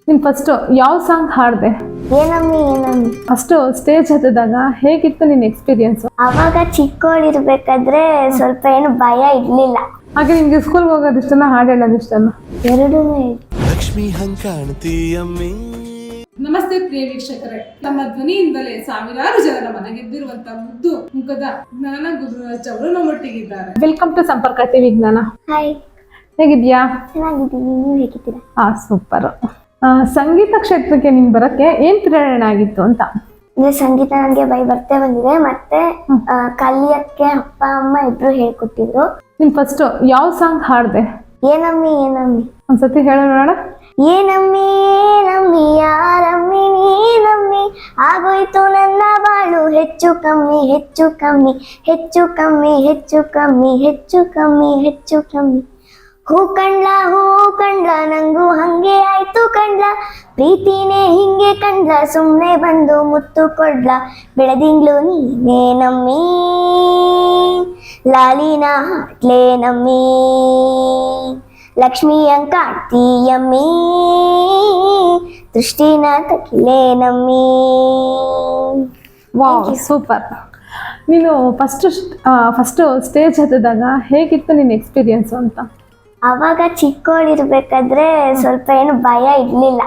ನೀನು ಫಸ್ಟ್ ಯಾವ ಸಾಂಗ್ ಹಾಡಿದೆ? ಏನಮ್ಮಿ ಏನಮ್ಮಿ. ಫಸ್ಟ್ ಸ್ಟೇಜ್ ಹತ್ತಿದಾಗ ಹೇಗಿತ್ತು ನಿನ್ನ ಎಕ್ಸ್ಪೀರಿಯನ್ಸ್? ಅವಾಗ ಚಿಕ್ಕವಳಿರ್ಬೇಕಾದ್ರೆ ಸ್ವಲ್ಪ ಏನು ಭಯ ಇರ್ಲಿಲ್ಲ. ಹಾಗೆ ನಿಮ್ಗೆ ಸ್ಕೂಲ್ಗೆ ಹೋಗೋದು ಇಷ್ಟನ ಹಾಡು ಹೇಳೋದು ಇಷ್ಟನ? ಎರಡೂ. ಲಕ್ಷ್ಮಿ ಹಂಗ್ ಕಾಣ್ತೀಯಮ್ಮಿ. ನಮಸ್ತೆ ಪ್ರಿಯ ವೀಕ್ಷಕರೇ, ನಮ್ಮ ಧ್ವನಿಯಿಂದಲೇ ಸಾವಿರಾರು ಜನರ ಮನಗೆದ್ದಿರುವಂತ ಮುದ್ದು ಮುಖದ ಜ್ಞಾನ ಗುರುರಾಜ್ ಅವರು ನಮ್ಮೊಟ್ಟಿಗಿದ್ದಾರೆ. ವೆಲ್ಕಮ್ ಟು ಸಂಪರ್ಕ ಟಿವಿ ಜ್ಞಾನ. ಹಾಯ್, ಹೇಗಿದ್ಯಾ? ಚೆನ್ನಾಗಿದ್ದೀನಿ, ನೀವು ಹೇಗಿದ್ದೀರಾ? ಸೂಪರ್. ಸಂಗೀತ ಕ್ಷೇತ್ರಕ್ಕೆ ನಿಮ್ಗೆ ಬರಕ್ಕೆ ಏನ್ ಪ್ರೇರಣೆ ಆಗಿತ್ತು ಅಂತ? ಅಂದ್ರೆ ಸಂಗೀತ ನನಗೆ ಬರ್ತಾ ಬಂದಿದೆ, ಮತ್ತೆ ಕಲಿಯಕ್ಕೆ ಅಪ್ಪ ಅಮ್ಮ ಇಬ್ರು ಹೇಳ್ಕೊಟ್ಟಿದ್ರು. ನೀನ್ ಫಸ್ಟ್ ಯಾವ ಸಾಂಗ್ ಹಾಡ್ದೆ? ಏನಮ್ಮಿ ಏನಮ್ಮಿ. ಒಂದ್ಸತಿ ಹೇಳ ನೋಡೋಣ. ಏನಮ್ಮಿ ಏನಮ್ಮಿ ಯಾರಮ್ಮಿ ನೀನಮ್ಮಿ, ಆಗೋಯ್ತು ನನ್ನ ಬಾಳು ಹೆಚ್ಚು ಕಮ್ಮಿ ಹೆಚ್ಚು ಕಮ್ಮಿ ಹೆಚ್ಚು ಕಮ್ಮಿ ಹೆಚ್ಚು ಕಮ್ಮಿ ಹೆಚ್ಚು ಕಮ್ಮಿ ಹೆಚ್ಚು ಕಮ್ಮಿ. ಹೂ ಕಂಡ್ಲ ನಂಗೂ ಹಂಗೆ ಆಯ್ತು ಕಂಡ್ಲ, ಪ್ರೀತಿನೇ ಹಿಂಗೆ ಕಂಡ್ಲ, ಸುಮ್ಮನೆ ಬಂದು ಮುತ್ತು ಕೊಡ್ಲ, ಬೆಳೆದಿಂಗ್ಳು ನೀನೇ ನಮ್ಮಿ, ಲಾಲಿನ ಹಾಟ್ಲೆ ನಮ್ಮಿ, ಲಕ್ಷ್ಮಿ ಹಂಗ್ ಕಾಣ್ತೀಯಮ್ಮಿ, ದೃಷ್ಟಿನ ತಕಿಲೆ ನಮ್ಮಿ. Wow, super. ನೀನು ಫಸ್ಟ್ ಸ್ಟೇಜ್ ಹತ್ತಿದಾಗ ಹೇಗಿತ್ತು ನಿನ್ನ ಎಕ್ಸ್ಪೀರಿಯನ್ಸ್ ಅಂತ? ಅವಾಗ ಚಿಕ್ಕವಳಿರ್ಬೇಕಾದ್ರೆ ಸ್ವಲ್ಪ ಏನು ಭಯ ಇರ್ಲಿಲ್ಲ.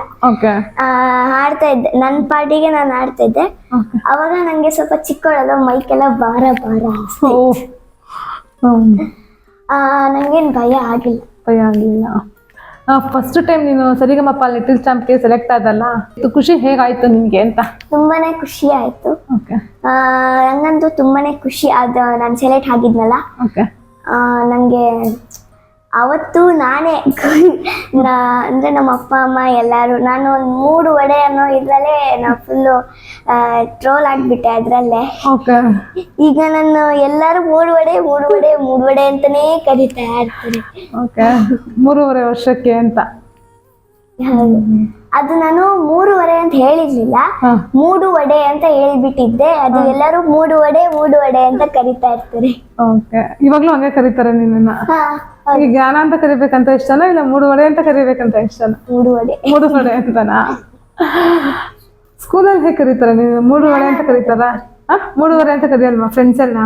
ಹಾಡ್ತಾ ಇದ್ದೆ, ನನ್ನ ಪಾಟಿಗೆ ನಾನು ಹಾಡ್ತಾ ಇದ್ದೆ. ಅವಾಗ ನಂಗೆ ಸ್ವಲ್ಪ ಚಿಕ್ಕವಳಲ್ಲ, ಮೈಕೆಲ್ಲ ಭಾರ ಅನಿಸ್ತು. ನಂಗೇನು ಭಯ ಆಗಿಲ್ಲ. ಫಸ್ಟ್ ಟೈಮ್ ನೀನು ಸರಿಗಮಪ ಲಿಟಲ್ ಚಾಂಪ್ಗೆ ಸೆಲೆಕ್ಟ್ ಆದಲ್ಲ, ಇದು ಖುಷಿ ಹೇಗಾಯ್ತು ನಿಮ್ಗೆ ಅಂತ? ತುಂಬಾನೇ ಖುಷಿ ಆಯ್ತು. ನಂಗಂತೂ ತುಂಬಾನೇ ಖುಷಿ. ಅದು ನಾನು ಸೆಲೆಕ್ಟ್ ಆಗಿದ್ನಲ್ಲ, ನಂಗೆ ಅವತ್ತು ನಾನೇ ಅಂದ್ರೆ ನಮ್ಮ ಅಪ್ಪ ಅಮ್ಮ ಎಲ್ಲರೂ, ನಾನು ಒಂದು 3 ವಡೆ ಅನ್ನೋ ಇದ್ರಲ್ಲೇ ನಾವು ಫುಲ್ಲು ಟ್ರೋಲ್ ಆಗಿಬಿಟ್ಟೆ ಅದರಲ್ಲೇ. ಈಗ ನಾನು ಎಲ್ಲರೂ 3 ವಡೆ ಅಂತಾನೇ ಕರೀತಾ ಇರ್ತೀನಿ. 3.5 ವರ್ಷಕ್ಕೆ ಅಂತ. ಅದು ನಾನು 3 ವಡೆ ಅಂತ ಹೇಳಿರ್ಲಿಲ್ಲ, 3 ವಡೆ ಅಂತ ಹೇಳ್ಬಿಟ್ಟಿದ್ದೆ. ಅದು ಎಲ್ಲರೂ 3 ವಡೆ ಅಂತ ಕರೀತಾ ಇರ್ತಾರೆ. ಇವಾಗ್ಲೂ ಹಂಗೆ ಕರೀತಾರೆ ನಿನ್ನ? ಈ ಜ್ಞಾನ ಅಂತ ಕರಿಬೇಕಂತ ಇಷ್ಟನಾ, ಇಲ್ಲ 3 ವಡೆ ಅಂತ ಕರಿಬೇಕಂತ ಇಷ್ಟನಾ? 3 ವಡೆ ಅಂತನಾ? ಸ್ಕೂಲಲ್ಲಿ ಹೇಗೆ ಕರೀತಾರೆ ನೀನು? 3 ವಡೆ ಅಂತ ಕರೀತಾರ? 3 ವಡೆ ಅಂತ ಕರಿಯಲ್ವಾ ಫ್ರೆಂಡ್ಸ್ ಎಲ್ಲ?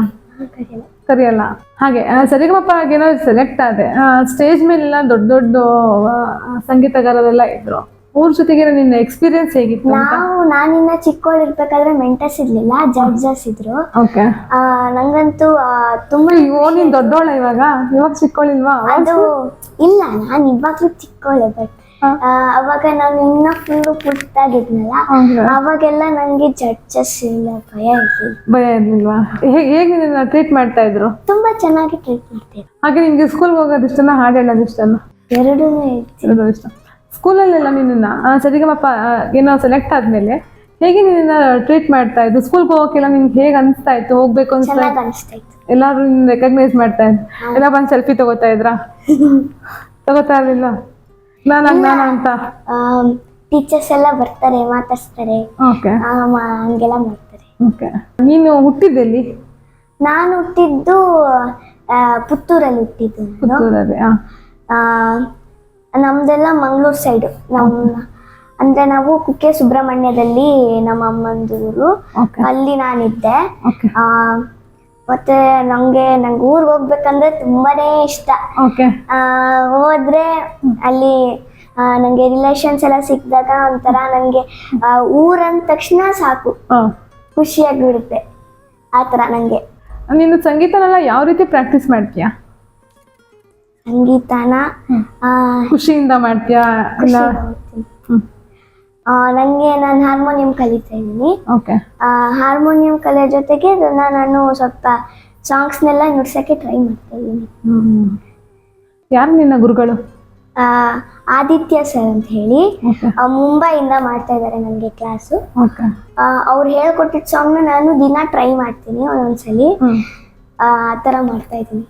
ಕರಿಯಲ್ಲ. ಹಾಗೆ ಸರಿಗಮಪ ಏನೋ ಸೆಲೆಕ್ಟ್ ಆದೆ, ಸ್ಟೇಜ್ ಮೇಲೆಲ್ಲ ದೊಡ್ಡ ಸಂಗೀತಗಾರರೆಲ್ಲ ಇದ್ರು. ಅವ್ರ ಜೊತೆಗೆ ನಿನ್ನ ಎಕ್ಸ್ಪೀರಿಯನ್ಸ್ ಹೇಗಿತ್ತು? ನಾನಿನ್ನ ಚಿಕ್ಕವಳಿರ್ಬೇಕಾದ್ರೆ ಮೆಂಟರ್ಸ್ ಇರ್ಲಿಲ್ಲ, ಜಡ್ಜಸ್ ಇದ್ರು. ನಂಗಂತೂ ತುಂಬಾ. ನೀನ್ ದೊಡ್ಡೋಳ ಇವಾಗ ಚಿಕ್ಕವಳಿಲ್ವಾ? ಅದು ಇಲ್ಲ, ನಾನು ಇವಾಗ್ಲೂ ಚಿಕ್ಕವಳೆ. ಬಟ್ ಅವಾಗ ನಾನು ಇನ್ನ ಫುಲ್ಲು ಪುಟ್ಟಾಗಿದ್ನಲ್ಲ, ಅವಾಗೆಲ್ಲ ನಂಗೆ ಜಡ್ಜಸ್ ಇಲ್ಲ, ಭಯ ಇರ್ಲಿಲ್ವಾ? ಹೇಗೆ ನಿನ್ನ ಟ್ರೀಟ್ ಮಾಡ್ತಾ ಇದ್ರು? ತುಂಬಾ ಚೆನ್ನಾಗಿ ಟ್ರೀಟ್ ಮಾಡ್ತಿದ್ರು. ಹಾಗೆ ನಿಮ್ಗೆ ಸ್ಕೂಲ್ಗೆ ಹೋಗೋದು ಇಷ್ಟನ ಹಾಡು ಹೇಳೋದು ಇಷ್ಟನ? ಎರಡೂ ಇಷ್ಟ. ಸ್ಕೂಲಲ್ಲೆಲ್ಲ ನಿನ್ನ ಸರಿಗಮಪ ಏನೋ ಸೆಲೆಕ್ಟ್ ಆದ್ಮೇಲೆ ಹೇಗೆ ನಿನ್ನ ಟ್ರೀಟ್ ಮಾಡ್ತಾ ಇದ್ರು? ಸ್ಕೂಲ್ಗೆ ಹೋಗೋಕೆಲ್ಲ ನಿನ್ಗೆ ಹೇಗೆ ಅನಿಸ್ತಾ ಇತ್ತು? ಹೋಗ್ಬೇಕು ಅನಿಸ್ತಾ ಇತ್ತು? ಎಲ್ಲಾರು ನಿನ್ನ ರೆಕಗ್ನೈಸ್ ಮಾಡ್ತಾ ಇದ್ರು? ಎಲ್ಲ ಬಂದು ಸೆಲ್ಫಿ ತಗೋತಾ ಇದ್ರಾ? ತಗೋತಾ ಇರ್ಲಿಲ್ಲ? ನಾನು ಅಂತ ಟೀಚರ್ಸ್ ಎಲ್ಲ ಬರ್ತಾರೆ, ಮಾತಾಡ್ಸ್ತಾರೆ, ಹಂಗೆಲ್ಲ ಮಾಡ್ತಾರೆ. ನೀನು ಹುಟ್ಟಿದ್ದೆಲ್ಲಿ? ನಾನು ಹುಟ್ಟಿದ್ದು ಪುತ್ತೂರಲ್ಲಿ ಹುಟ್ಟಿದ್ದು. ಪುತ್ತೂರಲ್ಲಿ? ನಮ್ದೆಲ್ಲ ಮಂಗಳೂರು ಸೈಡು. ಅಂದ್ರೆ ನಾವು ಕುಕ್ಕೆ ಸುಬ್ರಹ್ಮಣ್ಯದಲ್ಲಿ ನಮ್ಮ ಅಮ್ಮಂದೂರು, ಅಲ್ಲಿ ನಾನಿದ್ದೆ. ಮತ್ತೆ ನಂಗೆ ಊರಿಗೆ ಹೋಗ್ಬೇಕಂದ್ರೆ ತುಂಬಾನೇ ಇಷ್ಟ. ಹೋದ್ರೆ ಅಲ್ಲಿ ನಂಗೆ ರಿಲೇಷನ್ಸ್ ಎಲ್ಲ ಸಿಕ್ಕಿದಾಗ ಒಂಥರ ನಂಗೆ ಊರಂದ ತಕ್ಷಣ ಸಾಕು, ಖುಷಿಯಾಗಿಬಿಡುತ್ತೆ ಆ ಥರ ನಂಗೆ. ನೀನು ಸಂಗೀತನೆಲ್ಲ ಯಾವ ರೀತಿ ಪ್ರಾಕ್ಟೀಸ್ ಮಾಡ್ತೀಯಾ? ಸಂಗೀತನ ಖುಷಿಯಿಂದ ಮಾಡ್ತೀಯಾ? ನಂಗೆ ನಾನು ಹಾರ್ಮೋನಿಯಂ ಕಲಿತಾ ಇದ್ದೀನಿ. ಹಾರ್ಮೋನಿಯಂ ಕಲಿಯೋ ಜೊತೆಗೆ ನಾನು ಸ್ವಲ್ಪ ಸಾಂಗ್ಸ್ನೆಲ್ಲ ನುಡ್ಸಕ್ಕೆ ಟ್ರೈ ಮಾಡ್ತಾ ಇದ್ದೀನಿ. ಯಾರು ನಿನ್ನ ಗುರುಗಳು? ಆದಿತ್ಯ ಸರ್ ಅಂತ ಹೇಳಿ, ಮುಂಬೈಯಿಂದ ಮಾಡ್ತಾ ಇದ್ದಾರೆ ನನಗೆ ಕ್ಲಾಸು. ಅವ್ರು ಹೇಳ್ಕೊಟ್ಟಿದ್ದ ಸಾಂಗ್ನ ನಾನು ದಿನ ಟ್ರೈ ಮಾಡ್ತೀನಿ, ಒಂದೊಂದ್ಸಲಿ ಆ ಥರ ಮಾಡ್ತಾ ಇದ್ದೀನಿ.